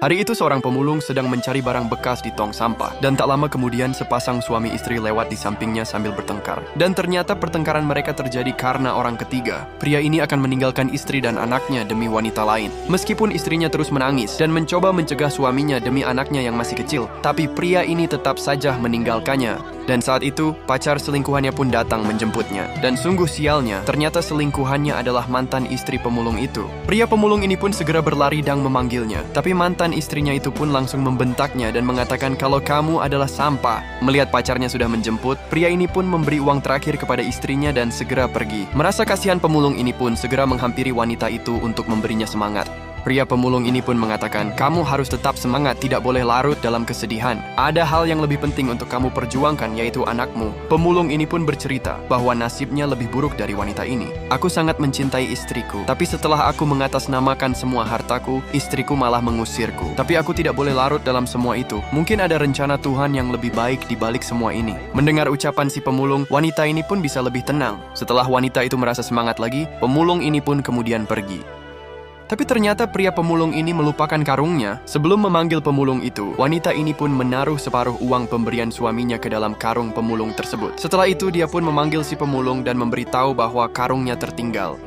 Hari itu seorang pemulung sedang mencari barang bekas di tong sampah. Dan tak lama kemudian sepasang suami istri lewat di sampingnya sambil bertengkar. Dan ternyata pertengkaran mereka terjadi karena orang ketiga. Pria ini akan meninggalkan istri dan anaknya demi wanita lain. Meskipun istrinya terus menangis dan mencoba mencegah suaminya demi anaknya yang masih kecil, tapi pria ini tetap saja meninggalkannya. Dan saat itu, pacar selingkuhannya pun datang menjemputnya. Dan sungguh sialnya, ternyata selingkuhannya adalah mantan istri pemulung itu. Pria pemulung ini pun segera berlari dan memanggilnya. Tapi mantan istrinya itu pun langsung membentaknya dan mengatakan kalau kamu adalah sampah. Melihat pacarnya sudah menjemput, pria ini pun memberi uang terakhir kepada istrinya dan segera pergi. Merasa kasihan pemulung ini pun segera menghampiri wanita itu untuk memberinya semangat. Pria pemulung ini pun mengatakan, kamu harus tetap semangat, tidak boleh larut dalam kesedihan. Ada hal yang lebih penting untuk kamu perjuangkan, yaitu anakmu. Pemulung ini pun bercerita bahwa nasibnya lebih buruk dari wanita ini. Aku sangat mencintai istriku, tapi setelah aku mengatasnamakan semua hartaku, istriku malah mengusirku. Tapi aku tidak boleh larut dalam semua itu. Mungkin ada rencana Tuhan yang lebih baik di balik semua ini. Mendengar ucapan si pemulung, wanita ini pun bisa lebih tenang. Setelah wanita itu merasa semangat lagi, pemulung ini pun kemudian pergi. Tapi ternyata pria pemulung ini melupakan karungnya. Sebelum memanggil pemulung itu, wanita ini pun menaruh separuh uang pemberian suaminya ke dalam karung pemulung tersebut. Setelah itu dia pun memanggil si pemulung dan memberitahu bahwa karungnya tertinggal.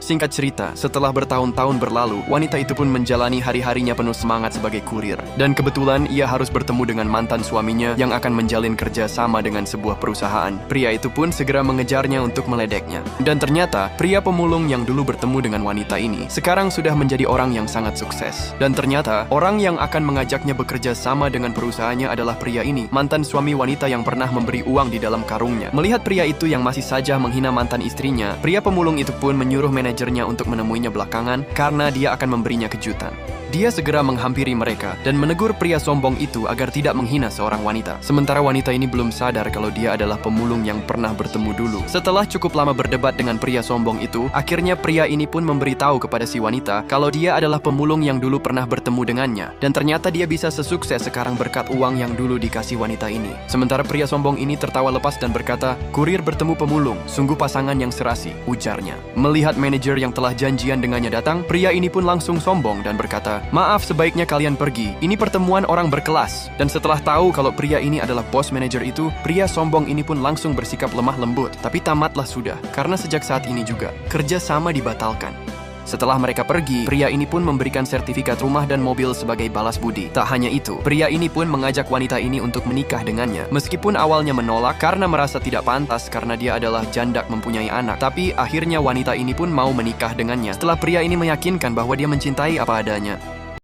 Singkat cerita, setelah bertahun-tahun berlalu, wanita itu pun menjalani hari-harinya penuh semangat sebagai kurir. Dan kebetulan ia harus bertemu dengan mantan suaminya yang akan menjalin kerja sama dengan sebuah perusahaan. Pria itu pun segera mengejarnya untuk meledeknya. Dan ternyata, pria pemulung yang dulu bertemu dengan wanita ini, sekarang sudah menjadi orang yang sangat sukses. Dan ternyata, orang yang akan mengajaknya bekerja sama dengan perusahaannya adalah pria ini, mantan suami wanita yang pernah memberi uang di dalam karungnya. Melihat pria itu yang masih saja menghina mantan istrinya, pria pemulung itu pun menyuruh manajernya untuk menemuinya belakangan karena dia akan memberinya kejutan. Dia segera menghampiri mereka dan menegur pria sombong itu agar tidak menghina seorang wanita. Sementara wanita ini belum sadar kalau dia adalah pemulung yang pernah bertemu dulu. Setelah cukup lama berdebat dengan pria sombong itu, akhirnya pria ini pun memberitahu kepada si wanita kalau dia adalah pemulung yang dulu pernah bertemu dengannya. Dan ternyata dia bisa sesukses sekarang berkat uang yang dulu dikasih wanita ini. Sementara pria sombong ini tertawa lepas dan berkata, kurir bertemu pemulung, sungguh pasangan yang serasi, ujarnya. Melihat manajer yang telah janjian dengannya datang, pria ini pun langsung sombong dan berkata, maaf, sebaiknya kalian pergi. Ini pertemuan orang berkelas. Dan setelah tahu kalau pria ini adalah bos manajer itu, pria sombong ini pun langsung bersikap lemah lembut. Tapi tamatlah sudah, karena sejak saat ini juga, kerja sama dibatalkan. Setelah mereka pergi, pria ini pun memberikan sertifikat rumah dan mobil sebagai balas budi. Tak hanya itu, pria ini pun mengajak wanita ini untuk menikah dengannya. Meskipun awalnya menolak karena merasa tidak pantas karena dia adalah janda mempunyai anak. Tapi akhirnya wanita ini pun mau menikah dengannya setelah pria ini meyakinkan bahwa dia mencintai apa adanya.